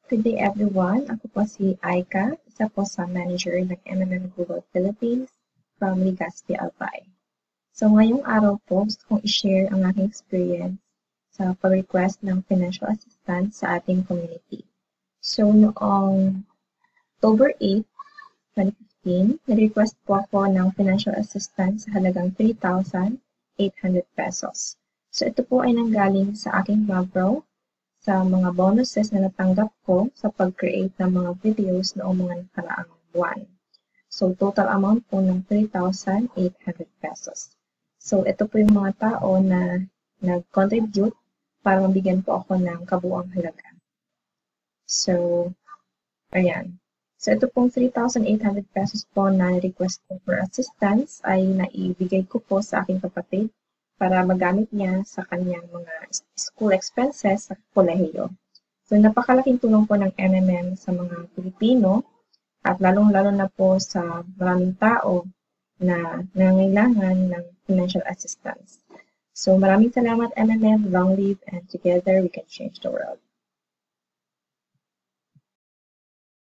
Good day everyone. Ako po si Aika, isa po sa manager ng MMM Global Philippines from Legazpi, Albay. So ngayong araw po, gusto kong i-share ang aking experience sa pag-request ng financial assistance sa ating community. So noong October 8, 2015, nag-request po ako ng financial assistance sa halagang 3,800 pesos. So ito po ay nanggaling sa aking Mavro sa mga bonuses na natanggap ko sa pag-create ng mga videos noong mga nakaraang buwan. So total amount po ng 3,800 pesos. So ito po yung mga tao na nag-contribute para mabigyan po ako ng kabuuang halaga. So, ayan. So ito pong 3,800 pesos po na request ko for assistance ay naibigay ko po sa aking kapatid para magamit niya sa kanyang mga school expenses sa kolehiyo. So napakalaking tulong po ng MMM sa mga Pilipino at lalong-lalo na po sa maraming tao na nangangailangan ng financial assistance. So maraming salamat MMM, long live, and together we can change the world.